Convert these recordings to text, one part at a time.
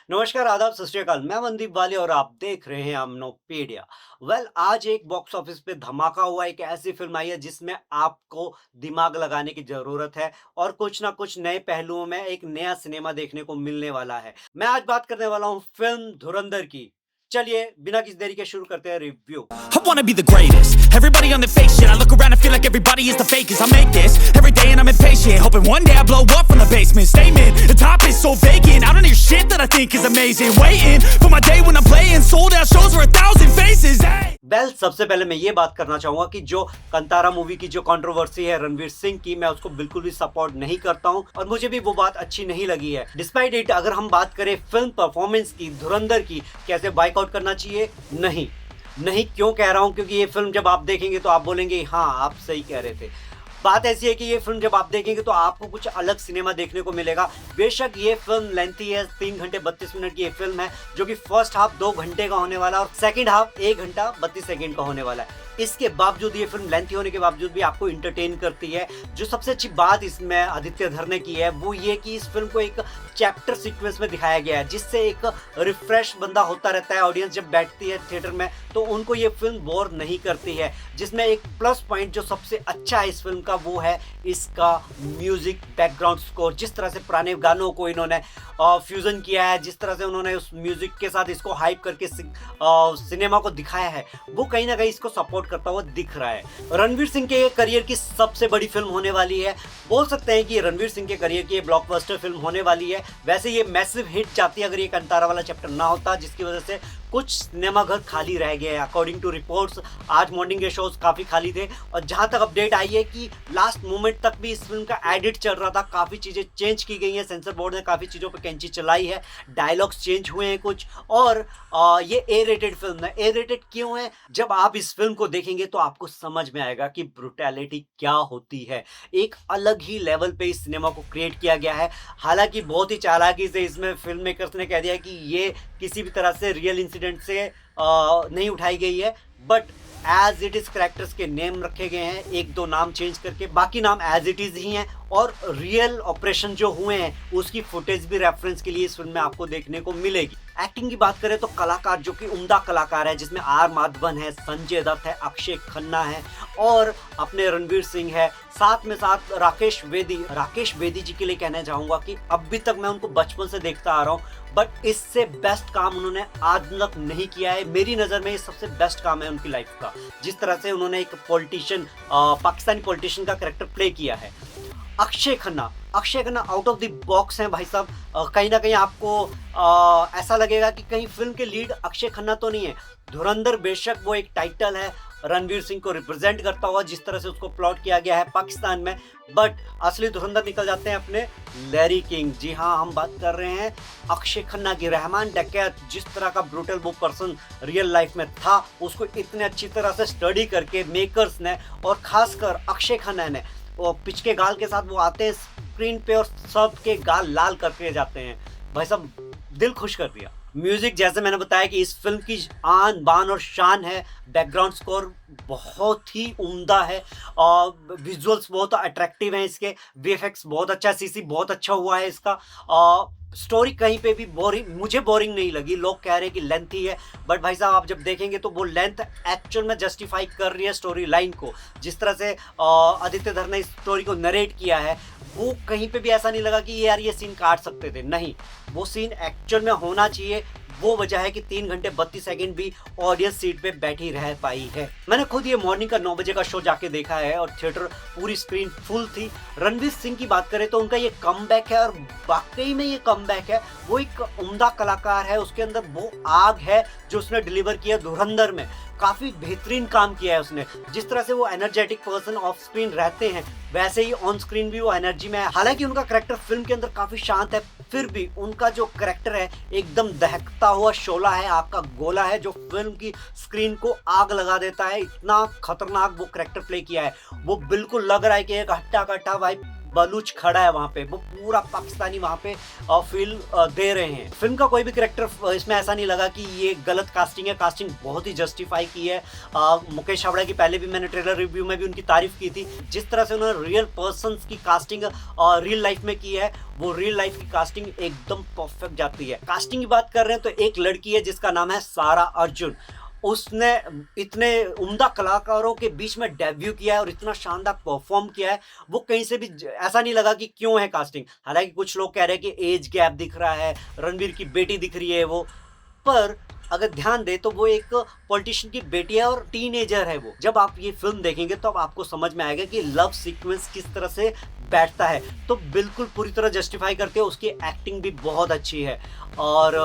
नमस्कार, आदाब, सत श्री अकाल। मैं मनदीप वाले और आप देख रहे हैं अमनोपेडिया। आज एक बॉक्स ऑफिस पे धमाका हुआ, एक ऐसी फ़िल्म आई है जिसमें आपको दिमाग लगाने की ज़रूरत है और कुछ ना कुछ नए पहलुओं में एक नया सिनेमा देखने को मिलने वाला है। मैं आज बात करने वाला हूँ फ़िल्म धुरंधर की। चलिए, बिना किसी देरी के शुरू करते हैं review. I wanna be the greatest. Everybody on the fake shit. I look around and feel like everybody is the fakest. I make this every day and I'm impatient. Hoping one day I blow up from the basement. Statement, the top is so vacant. I don't hear shit that I think is amazing. Waiting for my day when I'm playing sold out shows for 1,000 faces. Hey. सबसे पहले मैं ये बात करना चाहूंगा कि जो Kantara movie की जो कंट्रोवर्सी है रणवीर सिंह की, मैं उसको बिल्कुल भी सपोर्ट नहीं करता हूं और मुझे भी वो बात अच्छी नहीं लगी है। डिस्पाइट इट, अगर हम बात करें फिल्म परफॉर्मेंस की, धुरंधर की, कैसे बाइकआउट करना चाहिए? नहीं नहीं। क्यों कह रहा हूं? क्योंकि ये फिल्म जब आप देखेंगे तो आप बोलेंगे हाँ, आप सही कह रहे थे। बात ऐसी है कि ये फिल्म जब आप देखेंगे तो आपको कुछ अलग सिनेमा देखने को मिलेगा। बेशक ये फिल्म लेंथी है, 3 घंटे 32 मिनट की ये फिल्म है, जो कि फर्स्ट हाफ 2 घंटे का होने वाला है और सेकंड हाफ 1 घंटा 32 सेकंड का होने वाला है। इसके बावजूद ये फिल्म लेंथी होने के बावजूद भी आपको इंटरटेन करती है। जो सबसे अच्छी बात इसमें आदित्य धर ने की है वो ये कि इस फिल्म को एक चैप्टर सीक्वेंस में दिखाया गया है, जिससे एक रिफ्रेश बंदा होता रहता है। ऑडियंस जब बैठती है थिएटर में तो उनको ये फिल्म बोर नहीं करती है। जिसमें एक प्लस पॉइंट जो सबसे अच्छा है इस फिल्म का वो है इसका म्यूजिक, बैकग्राउंड स्कोर। जिस तरह से पुराने गानों को इन्होंने फ्यूजन किया है, जिस तरह से उन्होंने उस म्यूजिक के साथ इसको हाइप करके सिनेमा को दिखाया है, वो कहीं ना कहीं इसको सपोर्ट करता हुआ दिख रहा है। रणवीर सिंह के करियर की सबसे बड़ी फिल्म होने वाली है। बोल सकते हैं कि रणवीर सिंह के करियर की ब्लॉकबस्टर फिल्म होने वाली है। वैसे ये मैसिव हिट जाती अगर ये कंतारा वाला चैप्टर ना होता, जिसकी वजह से कुछ सिनेमा घर खाली रह गए हैं। अकॉर्डिंग टू रिपोर्ट्स आज मॉर्निंग के शोज काफ़ी खाली थे और जहां तक अपडेट आई है कि लास्ट मोमेंट तक भी इस फिल्म का एडिट चल रहा था। काफ़ी चीज़ें चेंज की गई हैं, सेंसर बोर्ड ने काफ़ी चीज़ों पर कैंची चलाई है, डायलॉग्स चेंज हुए हैं कुछ। और ये ए रेटेड फिल्म है। ए रेटेड क्यों है? जब आप इस फिल्म को देखेंगे तो आपको समझ में आएगा कि ब्रुटैलिटी क्या होती है। एक अलग ही लेवल पे इस सिनेमा को क्रिएट किया गया है। हालांकि बहुत ही चालाकी से इसमें फिल्म मेकर्स ने कह दिया कि ये किसी भी तरह से रियल इंसिडेंट से नहीं उठाई गई है, but as it is characters के नेम रखे गए हैं, 1-2 नाम चेंज करके, बाकी नाम एज इट इज ही हैं और रियल ऑपरेशन जो हुए हैं उसकी फुटेज भी रेफरेंस के लिए इस फिल्म में आपको देखने को मिलेगी। एक्टिंग की बात करें तो कलाकार जो कि उम्दा कलाकार है, जिसमें आर माधवन है, संजय दत्त है, अक्षय खन्ना है और अपने रणवीर सिंह है, साथ में साथ राकेश बेदी जी के लिए कहना चाहूंगा कि अभी तक मैं उनको बचपन से देखता आ रहा हूँ, बट इससे बेस्ट काम उन्होंने आज तक नहीं किया है। मेरी नज़र में ये सबसे बेस्ट काम है उनकी लाइफ का। जिस तरह से उन्होंने एक पॉलिटिशियन, पाकिस्तानी पॉलिटिशियन का कैरेक्टर प्ले किया है। Akshay Khanna out of the box हैं भाई साहब। कहीं ना कहीं आपको ऐसा लगेगा कि कहीं फिल्म के लीड अक्षय खन्ना तो नहीं है। धुरंधर बेशक वो एक टाइटल है, रणवीर सिंह को रिप्रेजेंट करता हुआ, जिस तरह से उसको प्लॉट किया गया है पाकिस्तान में, बट असली धुरंधर निकल जाते हैं अपने लैरी किंग। जी हाँ, हम बात कर रहे हैं अक्षय खन्ना की। रहमान डकैत जिस तरह का ब्रूटल वो पर्सन रियल लाइफ में था, उसको इतने अच्छी तरह से स्टडी करके मेकर्स ने और खासकर अक्षय खन्ना ने, वो पिच के गाल के साथ वो आते हैं स्क्रीन पे और सबके गाल लाल करके जाते हैं। भाई साहब, दिल खुश कर दिया। म्यूजिक जैसे मैंने बताया कि इस फिल्म की आन बान और शान है। बैकग्राउंड स्कोर बहुत ही उम्दा है और विजुअल्स बहुत अट्रैक्टिव हैं इसके। वीएफएक्स बहुत अच्छा, सीसी बहुत अच्छा हुआ है इसका। स्टोरी कहीं पे भी मुझे बोरिंग नहीं लगी। लोग कह रहे हैं कि लेंथी है, बट भाई साहब आप जब देखेंगे तो वो लेंथ एक्चुअल में जस्टिफाई कर रही है स्टोरी लाइन को। जिस तरह से आदित्य धर ने इस स्टोरी को नरेट किया है, वो कहीं पे भी ऐसा नहीं लगा कि यार ये सीन काट सकते थे। नहीं, वो सीन एक्चुअल में होना चाहिए। वो वजह है कि 3 घंटे 32 सेकंड भी ऑडियंस सीट पे बैठी रह पाई है। मैंने खुद ये मॉर्निंग का 9 बजे का शो जाके देखा है और थिएटर पूरी स्क्रीन फुल थी। रणवीर सिंह की बात करें तो उनका ये कमबैक है और वाकई में ये कमबैक है। वो एक उम्दा कलाकार है, उसके अंदर वो आग है जो उसने डिलीवर किया धुरंधर में। काफी बेहतरीन काम किया है उसने। जिस तरह से वो एनर्जेटिक पर्सन ऑफ स्क्रीन रहते हैं, वैसे ही ऑन स्क्रीन भी वो एनर्जी में है। हालांकि उनका करैक्टर फिल्म के अंदर काफी शांत है, फिर भी उनका जो करैक्टर है एकदम दहकता हुआ शोला है, आग का गोला है, जो फिल्म की स्क्रीन को आग लगा देता है। इतना खतरनाक वो करैक्टर प्ले किया है। वो बिल्कुल लग रहा है कि एक हट्टा कट्टा भाई बलूच खड़ा है वहाँ पे, वो पूरा पाकिस्तानी वहाँ पे फील दे रहे हैं। फिल्म का कोई भी कैरेक्टर इसमें ऐसा नहीं लगा कि ये गलत कास्टिंग है, कास्टिंग बहुत ही जस्टिफाई की है। मुकेश छाबड़ा की पहले भी मैंने ट्रेलर रिव्यू में भी उनकी तारीफ की थी, जिस तरह से उन्होंने रियल पर्सन्स की कास्टिंग रियल लाइफ में की है, वो रियल लाइफ की कास्टिंग एकदम परफेक्ट जाती है। कास्टिंग की बात कर रहे हैं तो एक लड़की है जिसका नाम है सारा अर्जुन। उसने इतने उम्दा कलाकारों के बीच में डेब्यू किया है और इतना शानदार परफॉर्म किया है, वो कहीं से भी ऐसा नहीं लगा कि क्यों है कास्टिंग। हालांकि कुछ लोग कह रहे हैं कि एज गैप दिख रहा है, रणवीर की बेटी दिख रही है वो, पर अगर ध्यान दे तो वो एक पॉलिटिशियन की बेटी है और टीनेजर है वो। जब आप ये फिल्म देखेंगे तो आपको समझ में आएगा कि लव सीक्वेंस किस तरह से बैठता है, तो बिल्कुल पूरी तरह जस्टिफाई करते हैं। उसकी एक्टिंग भी बहुत अच्छी है और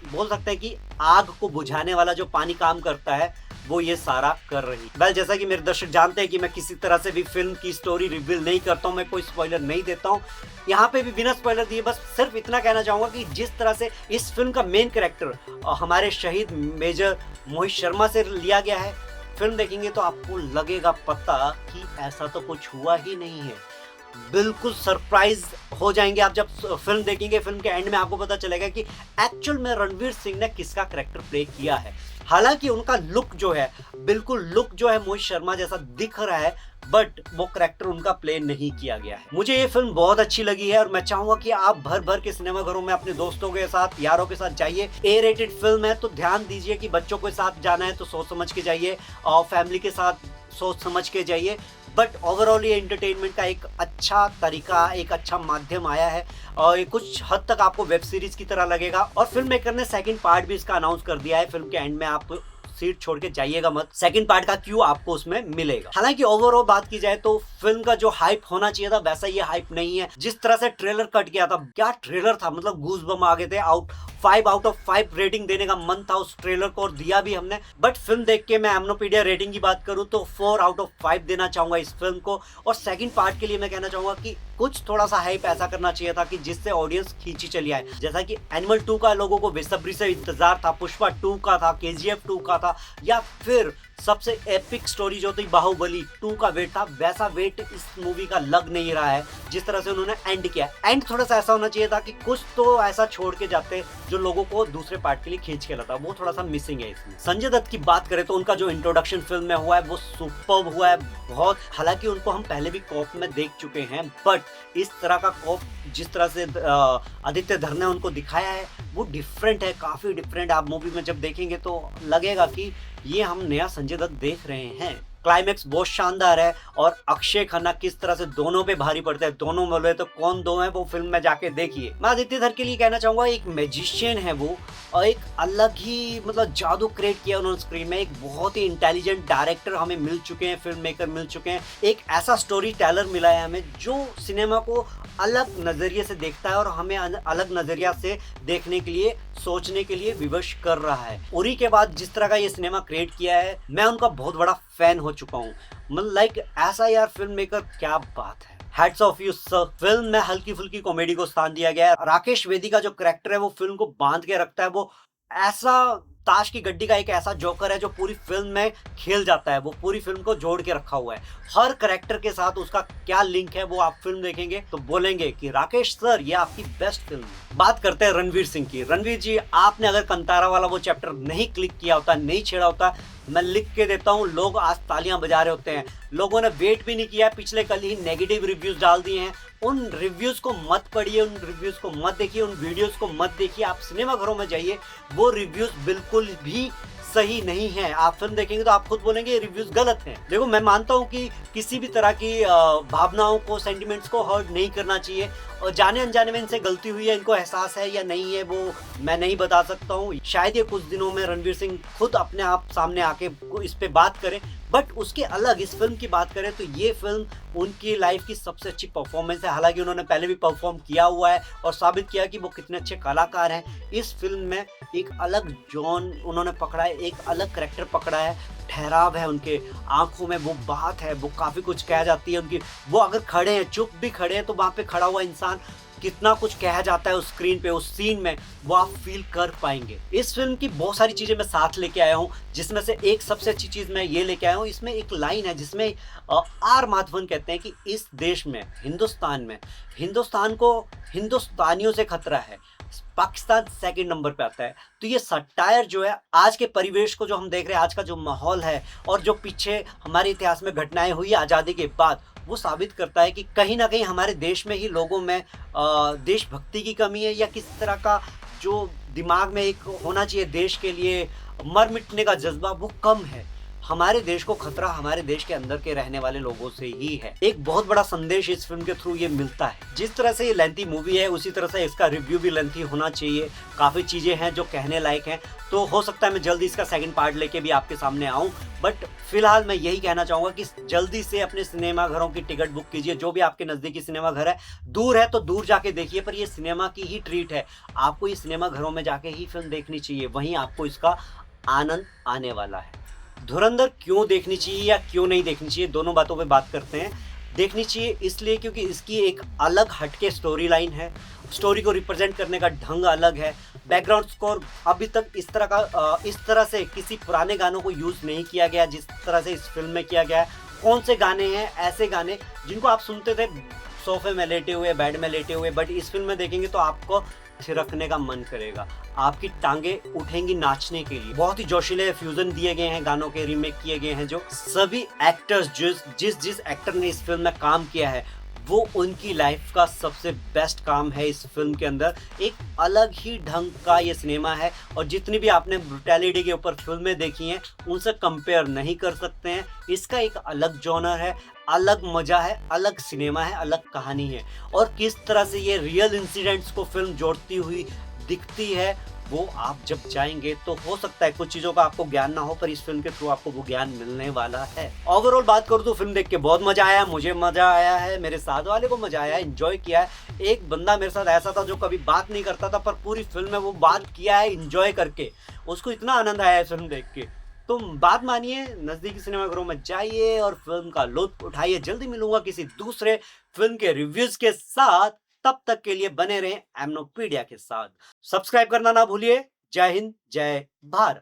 बोल सकते हैं कि आग को बुझाने वाला जो पानी काम करता है वो ये सारा कर रही है। जैसा कि मेरे दर्शक जानते हैं कि मैं किसी तरह से भी फिल्म की स्टोरी रिवील नहीं करता हूँ, मैं कोई स्पॉइलर नहीं देता हूँ। यहाँ पे भी बिना स्पॉइलर दिए बस सिर्फ इतना कहना चाहूँगा कि जिस तरह से इस फिल्म का मेन कैरेक्टर हमारे शहीद मेजर मोहित शर्मा से लिया गया है, फिल्म देखेंगे तो आपको लगेगा पता कि ऐसा तो कुछ हुआ ही नहीं है। बिल्कुल सरप्राइज हो जाएंगे आप जब फिल्म देखेंगे। फिल्म के एंड में आपको पता चलेगा कि एक्चुअल में रणवीर सिंह ने किसका कैरेक्टर प्ले किया है। हालांकि उनका लुक जो है, बिल्कुल लुक जो है मोहित शर्मा जैसा दिख रहा है, बट वो कैरेक्टर उनका प्ले नहीं किया गया है। मुझे ये फिल्म बहुत अच्छी लगी है और मैं चाहूंगा कि आप भर भर के सिनेमाघरों में अपने दोस्तों के साथ, यारों के साथ जाइए। ए रेटेड फिल्म है तो ध्यान दीजिए कि बच्चों के साथ जाना है तो सोच समझ के जाइए और फैमिली के साथ सोच समझ के जाइए। बट ओवरऑल ये एंटरटेनमेंट का एक अच्छा तरीका, एक अच्छा माध्यम आया है और ये कुछ हद तक आपको वेब सीरीज की तरह लगेगा। और फिल्म मेकर ने सेकंड पार्ट भी इसका अनाउंस कर दिया है। फिल्म के एंड में आप सीट छोड़ के जाइएगा मत, सेकंड पार्ट का क्यू आपको उसमें मिलेगा। हालांकि ओवरऑल बात की जाए तो फिल्म का जो हाइप होना चाहिए था वैसा ये हाइप नहीं है। जिस तरह से ट्रेलर कट गया था, क्या ट्रेलर था, मतलब गूज बम आ गए थे। 5 आउट ऑफ 5 रेटिंग देने का मन था उस ट्रेलर को और दिया भी हमने। बट फिल्म देख के मैं एमनोपीडिया रेटिंग की बात करूं तो 4 आउट ऑफ 5 देना चाहूंगा इस फिल्म को। और सेकंड पार्ट के लिए मैं कहना चाहूंगा कि कुछ थोड़ा सा हाइप ऐसा करना चाहिए था कि जिससे ऑडियंस खींची चली आए। जैसा कि एनिमल 2 का लोगों को बेसब्री से इंतजार था, पुष्पा 2 का था, KGF 2 का था, या फिर सबसे एपिक स्टोरी जो थी बाहुबली 2 का वेट था, वैसा वेट इस मूवी का लग नहीं रहा है। जिस तरह से उन्होंने एंड किया, एंड थोड़ा सा ऐसा होना चाहिए था कि कुछ तो ऐसा छोड़ के जाते जो लोगों को दूसरे पार्ट के लिए खींच के लाता, वो थोड़ा सा मिसिंग है इसमें। संजय दत्त की बात करें तो उनका जो इंट्रोडक्शन फिल्म में हुआ है वो सुपर्ब हुआ है बहुत। हालांकि उनको हम पहले भी कॉप में देख चुके हैं, बट इस तरह का कॉप जिस तरह से आदित्य धर ने उनको दिखाया है वो डिफरेंट है, काफी डिफरेंट। आप मूवी में जब देखेंगे तो लगेगा कि ये हम नया संजय दत्त देख रहे हैं। क्लाइमेक्स बहुत शानदार है और अक्षय खन्ना किस तरह से दोनों पे भारी पड़ते हैं, दोनों बोले तो कौन दो हैं वो फिल्म में जाके देखिए। मैं आदित्य धर के लिए कहना चाहूंगा एक मैजिशियन है वो और एक अलग ही मतलब जादू क्रिएट किया उन्होंने स्क्रीन में। एक बहुत ही इंटेलिजेंट डायरेक्टर हमें मिल चुके हैं, फिल्म मेकर मिल चुके हैं, एक ऐसा स्टोरी टेलर मिला है हमें जो सिनेमा को अलग नजरिए से देखता है और हमें अलग नजरिया से देखने के लिए, सोचने के लिए विवश कर रहा है। उरी के बाद जिस तरह का ये सिनेमा क्रिएट किया है, मैं उनका बहुत बड़ा फैन हो चुका हूँ। मतलब लाइक ऐसा यार फिल्म मेकर, क्या बात है, hats off you sir. Film में हल्की फुल्की कॉमेडी को स्थान दिया गया है। राकेश वेदी का जो कैरेक्टर है वो फिल्म को बांध के रखता है। वो ऐसा ताश की गड्डी का एक ऐसा जोकर है जो पूरी फिल्म में खेल जाता है, वो पूरी फिल्म को जोड़ के रखा हुआ है। हर कैरेक्टर के साथ उसका क्या लिंक है वो आप फिल्म देखेंगे तो बोलेंगे कि राकेश सर ये आपकी बेस्ट फिल्म है। बात करते हैं रणवीर सिंह की। रणवीर जी, आपने अगर कंतारा वाला वो चैप्टर नहीं क्लिक किया होता, नहीं छेड़ा होता, मैं लिख के देता हूँ लोग आज तालियां बजा रहे होते हैं। लोगों ने वेट भी नहीं किया, पिछले कल ही नेगेटिव रिव्यूज डाल दिए हैं। उन रिव्यूज को मत पढ़िए, उन रिव्यूज को मत देखिए, उन वीडियोस को मत देखिए। आप सिनेमा घरों में जाइए, वो रिव्यूज बिल्कुल भी सही नहीं है। आप फिल्म देखेंगे तो आप खुद बोलेंगे ये रिव्यूज गलत हैं। देखो, मैं मानता हूँ कि किसी भी तरह की भावनाओं को, सेंटिमेंट्स को हर्ट नहीं करना चाहिए और जाने अनजाने में इनसे गलती हुई है, इनको एहसास है या नहीं है वो मैं नहीं बता सकता हूँ। शायद ये कुछ दिनों में रणवीर सिंह खुद अपने आप सामने आके इस पे बात करें। बट उसके अलग इस फिल्म की बात करें तो ये फिल्म उनकी लाइफ की सबसे अच्छी परफॉर्मेंस है। हालांकि उन्होंने पहले भी परफॉर्म किया हुआ है और साबित किया कि वो कितने अच्छे कलाकार हैं। इस फिल्म में एक अलग जॉन उन्होंने पकड़ा है, एक अलग कैरेक्टर पकड़ा है। ठहराव है उनके आंखों में, वो बात है, वो काफ़ी कुछ कह जाती है उनकी। वो अगर खड़े हैं, चुप भी खड़े हैं, तो वहाँ पे खड़ा हुआ इंसान कितना कुछ कहा जाता है उस स्क्रीन पे, उस सीन में, वो आप फील कर पाएंगे। इस फिल्म की बहुत सारी चीजें मैं साथ लेके आया हूँ, जिसमें से एक सबसे अच्छी चीज मैं ये लेके आया हूँ। इसमें एक लाइन है जिसमें आर माधवन कहते हैं कि इस देश में, हिंदुस्तान में, हिंदुस्तान को हिंदुस्तानियों से खतरा है, पाकिस्तान सेकंड नंबर पे आता है। तो ये सटायर जो है आज के परिवेश को जो हम देख रहे हैं, आज का जो माहौल है और जो पीछे हमारे इतिहास में घटनाएं हुई आज़ादी के बाद, वो साबित करता है कि कहीं ना कहीं हमारे देश में ही लोगों में देशभक्ति की कमी है, या किस तरह का जो दिमाग में एक होना चाहिए देश के लिए मर मिटने का जज्बा, वो कम है। हमारे देश को खतरा हमारे देश के अंदर के रहने वाले लोगों से ही है। एक बहुत बड़ा संदेश इस फिल्म के थ्रू ये मिलता है। जिस तरह से ये लेंथी मूवी है, उसी तरह से इसका रिव्यू भी लेंथी होना चाहिए। काफ़ी चीज़ें हैं जो कहने लायक हैं, तो हो सकता है मैं जल्दी इसका सेकंड पार्ट लेके भी आपके सामने आऊँ। बट फिलहाल मैं यही कहना चाहूँगा कि जल्दी से अपने सिनेमा घरों की टिकट बुक कीजिए। जो भी आपके नज़दीकी सिनेमा घर है, दूर है तो दूर जाके देखिए, पर ये सिनेमा की ही ट्रीट है। आपको ये सिनेमा घरों में जाके ही फिल्म देखनी चाहिए, वहीं आपको इसका आनंद आने वाला है। धुरंधर क्यों देखनी चाहिए या क्यों नहीं देखनी चाहिए, दोनों बातों पे बात करते हैं। देखनी चाहिए इसलिए क्योंकि इसकी एक अलग हटके स्टोरी लाइन है, स्टोरी को रिप्रेजेंट करने का ढंग अलग है। बैकग्राउंड स्कोर अभी तक इस तरह से किसी पुराने गानों को यूज़ नहीं किया गया जिस तरह से इस फिल्म में किया गया है। कौन से गाने हैं ऐसे गाने जिनको आप सुनते थे सोफे में लेटे हुए, बेड में लेटे हुए, बट इस फिल्म में देखेंगे तो आपको थिरकने का मन करेगा, आपकी टांगे उठेंगी नाचने के लिए। बहुत ही जोशीले फ्यूजन दिए गए हैं, गानों के रीमेक किए गए हैं। जो सभी एक्टर्स जिस एक्टर ने इस फिल्म में काम किया है, वो उनकी लाइफ का सबसे बेस्ट काम है इस फिल्म के अंदर। एक अलग ही ढंग का ये सिनेमा है, और जितनी भी आपने ब्रुटैलिटी के ऊपर फिल्में देखी हैं उनसे कंपेयर नहीं कर सकते हैं। इसका एक अलग जॉनर है, अलग मजा है, अलग सिनेमा है, अलग कहानी है। और किस तरह से ये रियल इंसिडेंट्स को फिल्म जोड़ती हुई दिखती है, वो आप जब जाएंगे तो हो सकता है कुछ चीज़ों का आपको ज्ञान ना हो, पर इस फिल्म के थ्रू आपको वो ज्ञान मिलने वाला है। ओवरऑल बात करूँ तो फिल्म देख के बहुत मजा आया, मुझे मजा आया है, मेरे साथ वाले को मजा आया, एंजॉय किया है। एक बंदा मेरे साथ ऐसा था जो कभी बात नहीं करता था, पर पूरी फिल्म में वो बात किया है एंजॉय करके, उसको इतना आनंद आया है फिल्म देख के। तो बात मानिए, नज़दीकी सिनेमाघरों में जाइए और फिल्म का लुत्फ उठाइए। जल्दी मिलूंगा किसी दूसरे फिल्म के रिव्यूज के साथ, तब तक के लिए बने रहें एमनोपीडिया के साथ। सब्सक्राइब करना ना भूलिए। जय हिंद, जय भारत।